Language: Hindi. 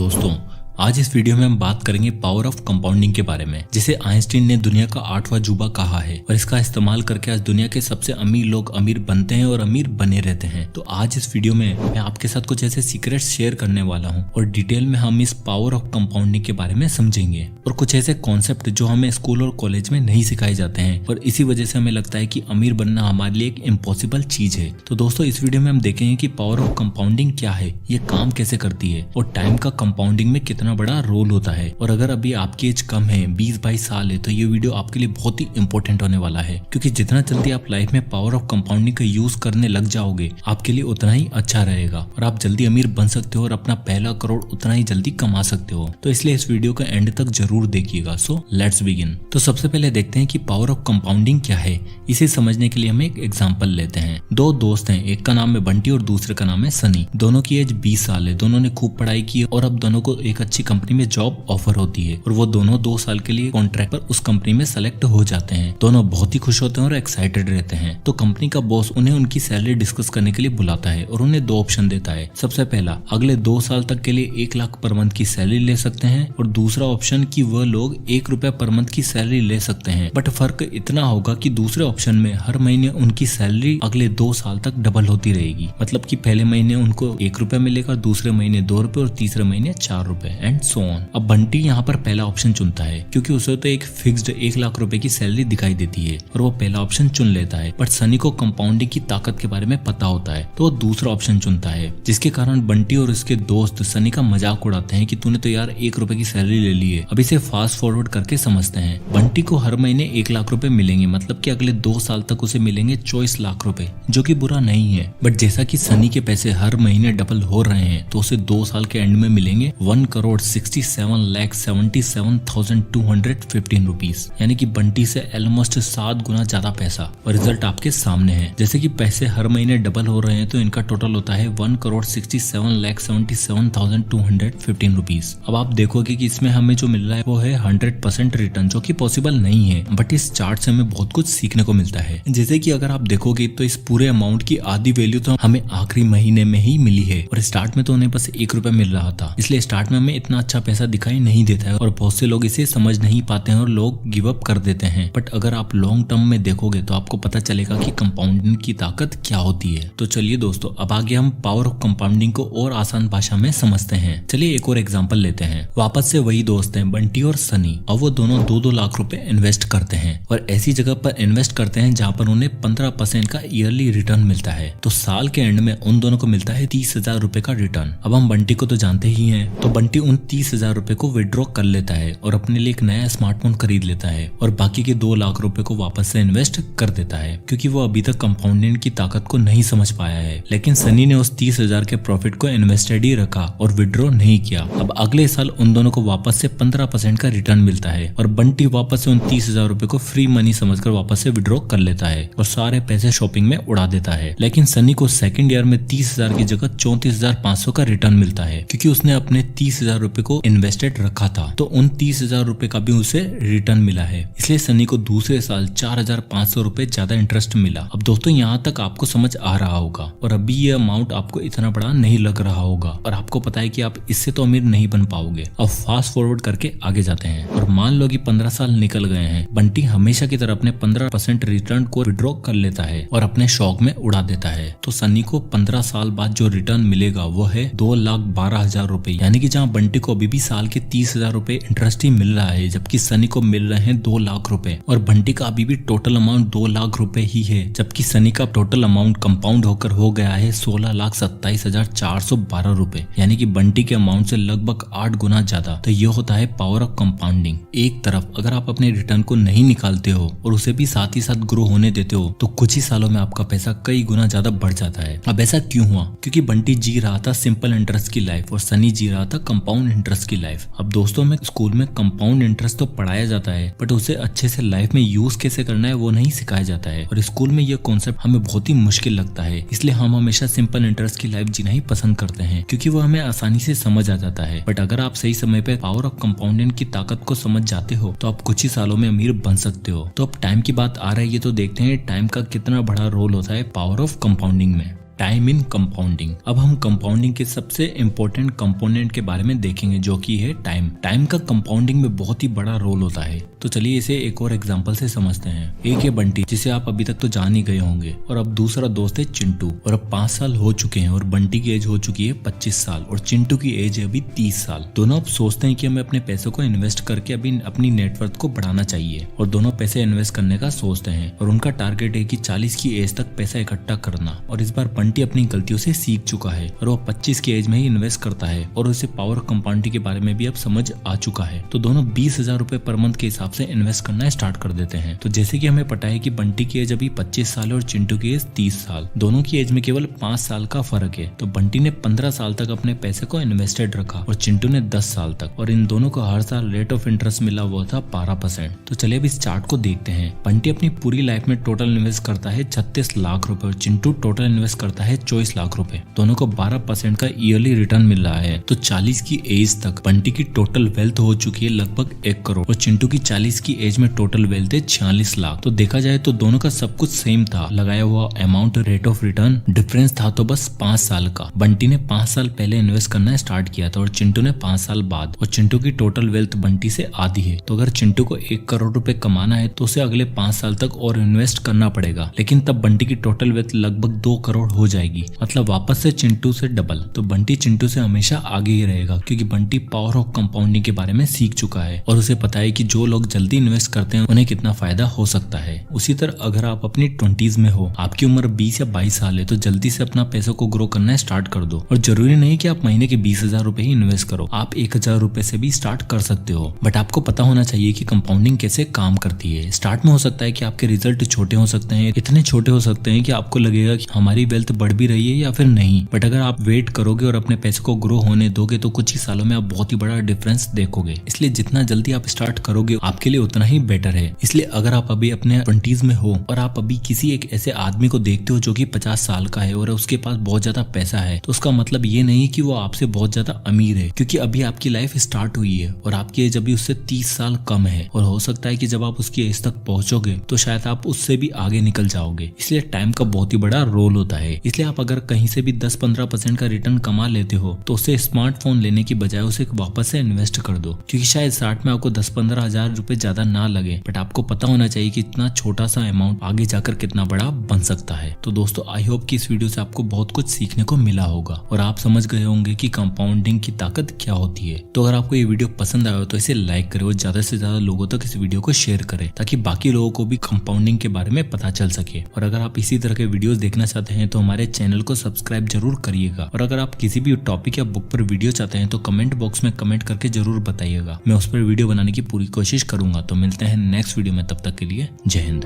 दोस्तों, आज इस वीडियो में हम बात करेंगे पावर ऑफ कंपाउंडिंग के बारे में, जिसे आइंस्टीन ने दुनिया का 8वां अजूबा कहा है और इसका इस्तेमाल करके आज दुनिया के सबसे अमीर लोग अमीर बनते हैं और अमीर बने रहते हैं। तो आज इस वीडियो में मैं आपके साथ कुछ ऐसे सीक्रेट्स शेयर करने वाला हूं और डिटेल में हम इस पावर ऑफ कंपाउंडिंग के बारे में समझेंगे और कुछ ऐसे कॉन्सेप्ट जो हमें स्कूल और कॉलेज में नहीं सिखाए जाते हैं और इसी वजह से हमें लगता है कि अमीर बनना हमारे लिए एक इम्पॉसिबल चीज है। तो दोस्तों, इस वीडियो में हम देखेंगे कि पावर ऑफ कंपाउंडिंग क्या है, ये काम कैसे करती है और टाइम का कंपाउंडिंग में कितना बड़ा रोल होता है। और अगर अभी आपकी एज कम है, 20-22 साल है, तो ये वीडियो आपके लिए बहुत ही इंपॉर्टेंट होने वाला है, क्योंकि जितना जल्दी आप लाइफ में पावर ऑफ कंपाउंडिंग का यूज करने लग जाओगे आपके लिए उतना ही अच्छा रहेगा और आप जल्दी अमीर बन सकते हो और अपना पहला करोड़ उतना ही जल्दी कमा सकते हो। तो इसलिए इस वीडियो का एंड तक जरूर देखिएगा। So let's begin. तो सबसे पहले देखते हैं कि पावर ऑफ कंपाउंडिंग क्या है। इसे समझने के लिए हम एक एग्जांपल लेते हैं। दो दोस्त हैं, एक का नाम है बंटी और दूसरे का नाम है सनी। दोनों की एज 20 साल है, दोनों ने खूब पढ़ाई की और अब दोनों को एक अच्छी कंपनी में जॉब ऑफर होती है और वो दोनों 2 साल के लिए कॉन्ट्रैक्ट पर उस कंपनी में सेलेक्ट हो जाते हैं। दोनों बहुत ही खुश होते हैं और एक्साइटेड रहते हैं। तो कंपनी का बॉस उन्हें उनकी सैलरी डिस्कस करने के लिए बुलाता है और उन्हें 2 ऑप्शन देता है। सबसे पहला, अगले 2 साल तक के लिए 1 लाख पर मंथ की सैलरी ले सकते हैं और दूसरा ऑप्शन कि वह लोग 1 रुपया पर मंथ की सैलरी ले सकते हैं। बट फर्क इतना होगा कि दूसरे ऑप्शन में हर महीने उनकी सैलरी अगले 2 साल तक डबल होती रहेगी। मतलब कि पहले महीने उनको 1 रुपया मिलेगा, दूसरे महीने 2 रुपए और तीसरे महीने 4 रुपए एंड सो ऑन। अब बंटी यहाँ पर पहला ऑप्शन चुनता है क्योंकि उसे तो एक फिक्स्ड 1 लाख रुपए की सैलरी दिखाई देती है और वो पहला ऑप्शन चुन लेता है। बट सनी को कंपाउंडिंग की ताकत के बारे में पता होता है तो वो दूसरा ऑप्शन चुनता है, जिसके कारण बंटी और उसके दोस्त सनी का मजाक उड़ाते हैं कि तूने तो यार 1 रुपए की सैलरी ले ली है। अब इसे फास्ट फॉरवर्ड करके समझते हैं। बंटी को हर महीने 1 लाख रुपए मिलेंगे, मतलब कि अगले 2 साल तक उसे मिलेंगे 24 लाख रुपए, जो कि बुरा नहीं है। बट जैसा कि सनी के पैसे हर महीने डबल हो रहे हैं तो उसे 2 साल के एंड में मिलेंगे 1,67,77,215 रुपीज, यानी कि बंटी से ऑलमोस्ट 7 गुना ज्यादा पैसा। और रिजल्ट आपके सामने है। जैसे कि पैसे हर महीने डबल हो रहे हैं तो इनका टोटल होता है 1,67,77,215 रुपीज। अब आप देखोगे कि इसमें हमें जो मिल रहा है वो है 100% रिटर्न, जो कि पॉसिबल नहीं है। बट इस चार्ट से हमें बहुत कुछ सीखने को मिलता है। जैसे कि अगर आप देखोगे तो इस पूरे अमाउंट की आधी वैल्यू तो हमें आखिरी महीने में ही मिली है और स्टार्ट में तो उन्हें बस 1 रुपया मिल रहा था, इसलिए स्टार्ट में हमें इतना अच्छा पैसा दिखाई नहीं देता है और बहुत से लोग इसे समझ नहीं पाते हैं और लोग गिव अप कर देते हैं। बट अगर आप लॉन्ग टर्म में देखोगे तो आपको पता चलेगा कि कंपाउंडिंग की ताकत क्या होती है। तो चलिए दोस्तों, अब आगे हम पावर ऑफ कंपाउंडिंग को और आसान भाषा में समझते हैं। चलिए एक और एग्जांपल लेते हैं। वापस से वही दोस्त हैं, बंटी और सनी, और वो दोनों 2-2 लाख रुपए इन्वेस्ट करते हैं और ऐसी जगह पर इन्वेस्ट करते हैं जहाँ पर उन्हें 15% का ईयरली रिटर्न मिलता है। तो साल के एंड में उन दोनों को मिलता है 30,000 रुपए का रिटर्न। अब हम बंटी को तो जानते ही हैं, तो बंटी उन 30,000 रुपए को विड्रॉ कर लेता है और अपने लिए एक नया स्मार्टफोन खरीद लेता है और बाकी के 2 लाख रुपए को वापस से इन्वेस्ट कर देता है, क्योंकि वो अभी तक कंपाउंडिंग की ताकत को नहीं समझ पाया है। लेकिन सनी ने उस 30,000 के प्रॉफिट को इन्वेस्टेड ही रखा और विड्रॉ नहीं किया। अब अगले साल उन दोनों को वापस से 15% का रिटर्न मिलता है और बंटी वापस से उन 30,000 रुपए को फ्री मनी समझकर वापस से विड्रॉ कर लेता है और सारे पैसे शॉपिंग में उड़ा देता है। लेकिन सनी को सेकंड ईयर में 30,000 की जगह 34,500 का रिटर्न मिलता है, क्योंकि उसने अपने 30,000 रुपए को इन्वेस्टेड रखा था, तो उन 30,000 रुपए का भी उसे रिटर्न मिला है। इसलिए सनी को दूसरे साल 4,500 रुपए ज्यादा इंटरेस्ट मिला। अब दोस्तों, यहाँ तक आपको समझ आ रहा होगा और अभी ये अमाउंट आपको इतना बड़ा नहीं लग रहा होगा और आपको पता है कि आप इससे तो अमीर नहीं बन पाओगे। अब फास्ट फॉरवर्ड करके आगे जाते हैं और मान लो कि 15 साल निकल गए हैं। बंटी हमेशा की तरह अपने 15% रिटर्न को विड्रॉ कर लेता है और अपने शौक में उड़ा देता है। तो सनी को 15 साल बाद जो रिटर्न मिलेगा वो है 2,12,000 रुपए, यानी कि जहाँ बंटी को अभी भी साल के 30,000 रुपए इंटरेस्ट ही मिल रहा है, जबकि सनी को मिल रहे हैं 2 लाख रुपए और बंटी का अभी भी टोटल अमाउंट 2 लाख रुपए ही है, जबकि सनी का टोटल अमाउंट कंपाउंड होकर हो गया है 16,27,412 रुपए, यानी कि बंटी के अमाउंट से लगभग 8 गुना ज्यादा। तो ये होता है पावर ऑफ कंपाउंडिंग। एक तरफ अगर आप अपने रिटर्न को नहीं निकालते हो और उसे भी साथ ही साथ ग्रो होने देते हो तो कुछ ही सालों में आपका पैसा कई गुना ज्यादा बढ़ जाता है। अब ऐसा क्यों हुआ? क्योंकि बंटी जी रहा था सिंपल इंटरेस्ट की लाइफ और सनी जी रहा था कंपाउंड इंटरेस्ट की लाइफ। अब दोस्तों, में स्कूल में कंपाउंड इंटरेस्ट तो पढ़ाया जाता है बट उसे अच्छे से लाइफ में यूज कैसे करना है वो नहीं सिखाया जाता है और स्कूल में ये कॉन्सेप्ट हमें बहुत ही मुश्किल लगता है। इसलिए हम हमेशा सिंपल इंटरेस्ट की लाइफ जीना ही पसंद करते हैं, क्योंकि वो हमें आसानी से समझ आ जाता है। बट अगर आप सही समय पे पावर ऑफ कंपाउंडिंग की ताकत को समझ जाते हो तो आप कुछ ही सालों में अमीर बन सकते हो। तो अब टाइम की बात आ रही है तो देखते हैं टाइम का कितना बड़ा रोल होता है पावर ऑफ कंपाउंडिंग में। Time in compounding. अब हम कंपाउंडिंग के सबसे इम्पोर्टेंट कंपोनेंट के बारे में देखेंगे जो कि है टाइम। टाइम का कंपाउंडिंग में बहुत ही बड़ा रोल होता है। तो चलिए इसे एक और एग्जांपल से समझते हैं। एक है बंटी, जिसे आप अभी तक तो जान ही गए होंगे, और अब दूसरा दोस्त है चिंटू। और अब 5 साल हो चुके हैं और बंटी की एज हो चुकी है 25 साल और चिंटू की एज है अभी 30 साल। दोनों अब सोचते हैं कि हमें अपने पैसों को इन्वेस्ट करके अभी अपनी नेटवर्थ को बढ़ाना चाहिए और दोनों पैसे इन्वेस्ट करने का सोचते हैं और उनका टारगेट है कि 40 की एज तक पैसा इकट्ठा करना। और इस बार बंटी अपनी गलतियों से सीख चुका है और वो 25 की एज में ही इन्वेस्ट करता है और उसे पावर कंपाउंडिंग के बारे में भी अब समझ आ चुका है। तो दोनों 20,000 रुपए पर मंथ के हिसाब से इन्वेस्ट करना स्टार्ट कर देते हैं। तो जैसे कि हमें पता है कि बंटी की एज अभी 25 साल है और चिंटू की एज 30 साल। दोनों की एज में केवल 5 साल का फर्क है। तो बंटी ने 15 साल तक अपने पैसे को इन्वेस्टेड रखा और चिंटू ने 10 साल तक, और इन दोनों को हर साल रेट ऑफ इंटरेस्ट मिला हुआ था 12%। तो चलिए अब इस चार्ट को देखते हैं। बंटी अपनी पूरी लाइफ में टोटल इन्वेस्ट करता है 36 लाख रुपए और चिंटू टोटल इन्वेस्ट करता है 24 लाख रुपए। दोनों को 12% का ईयरली रिटर्न मिल रहा है। तो 40 की एज तक बंटी की टोटल वेल्थ हो चुकी है लगभग 1 करोड़ और चिंटू की 40 की एज में टोटल वेल्थ है 46 लाख। तो देखा जाए तो दोनों का सब कुछ सेम था, लगाया हुआ amount, rate of return, difference था तो बस 5 साल का। बंटी ने 5 साल पहले इन्वेस्ट करना स्टार्ट किया था और चिंटू ने 5 साल बाद। और चिंटू की टोटल वेल्थ बंटी से आधी है। तो अगर चिंटू को 1 करोड़ रुपए कमाना है तो उसे अगले 5 साल तक और इन्वेस्ट करना पड़ेगा, लेकिन तब बंटी की टोटल वेल्थ लगभग 2 करोड़ हो जाएगी, मतलब वापस से चिंटू से डबल। तो बंटी चिंटू से हमेशा आगे ही रहेगा क्योंकि बंटी पावर ऑफ कंपाउंडिंग के बारे में सीख चुका है और उसे पता है कि जो लोग जल्दी इन्वेस्ट करते हैं उन्हें कितना फायदा हो सकता है। उसी तरह अगर आप अपनी 20s में हो, आपकी उम्र 20 या 22 साल है, तो जल्दी से अपना पैसों को ग्रो करना स्टार्ट कर दो। और जरूरी नहीं कि आप महीने के 20,000 रुपए ही इन्वेस्ट करो, आप 1,000 रुपए से भी स्टार्ट कर सकते हो। बट आपको पता होना चाहिए कि कंपाउंडिंग कैसे काम करती है। स्टार्ट में हो सकता है कि आपके रिजल्ट छोटे हो सकते हैं, इतने छोटे हो सकते हैं कि आपको लगेगा कि हमारी वेल्थ बढ़ भी रही है या फिर नहीं। बट अगर आप वेट करोगे और अपने पैसे को ग्रो होने दोगे तो कुछ ही सालों में आप बहुत ही बड़ा डिफरेंस देखोगे। इसलिए जितना जल्दी आप स्टार्ट करोगे आपके लिए उतना ही बेटर है। इसलिए अगर आप अभी अपने 20s में हो और आप अभी किसी एक ऐसे आदमी को देखते हो जो कि 50 साल का है और उसके पास बहुत ज्यादा पैसा है, तो उसका मतलब ये नहीं कि वो आपसे बहुत ज्यादा अमीर है, क्योंकि अभी आपकी लाइफ स्टार्ट हुई है और आपकी एज अभी उससे 30 साल कम है। और हो सकता है कि जब आप उसकी एज तक पहुंचोगे तो शायद आप उससे भी आगे निकल जाओगे। इसलिए टाइम का बहुत ही बड़ा रोल होता है। इसलिए आप अगर कहीं से भी 10-15% का रिटर्न कमा लेते हो तो उससे स्मार्टफोन लेने की बजाय उसे वापस से इन्वेस्ट कर दो, क्योंकि शायद स्टार्ट में आपको 10-15 हजार रुपए ज्यादा ना लगे, बट आपको पता होना चाहिए कि इतना छोटा सा अमाउंट आगे जाकर कितना बड़ा बन सकता है। तो दोस्तों आई होप कि इस वीडियो से आपको बहुत कुछ सीखने को मिला होगा और आप समझ गए होंगे कि कंपाउंडिंग की ताकत क्या होती है। तो अगर आपको ये वीडियो पसंद आया हो तो इसे लाइक करें और ज्यादा से ज्यादा लोगों तक इस वीडियो को शेयर करें ताकि बाकी लोगों को भी कंपाउंडिंग के बारे में पता चल सके। और अगर आप इसी तरह के वीडियोस देखना चाहते हैं तो हमारे चैनल को सब्सक्राइब जरूर करिएगा। और अगर आप किसी भी टॉपिक या बुक पर वीडियो चाहते हैं तो कमेंट बॉक्स में कमेंट करके जरूर बताइएगा, मैं उस पर वीडियो बनाने की पूरी कोशिश करूंगा। तो मिलते हैं नेक्स्ट वीडियो में, तब तक के लिए जय हिंद।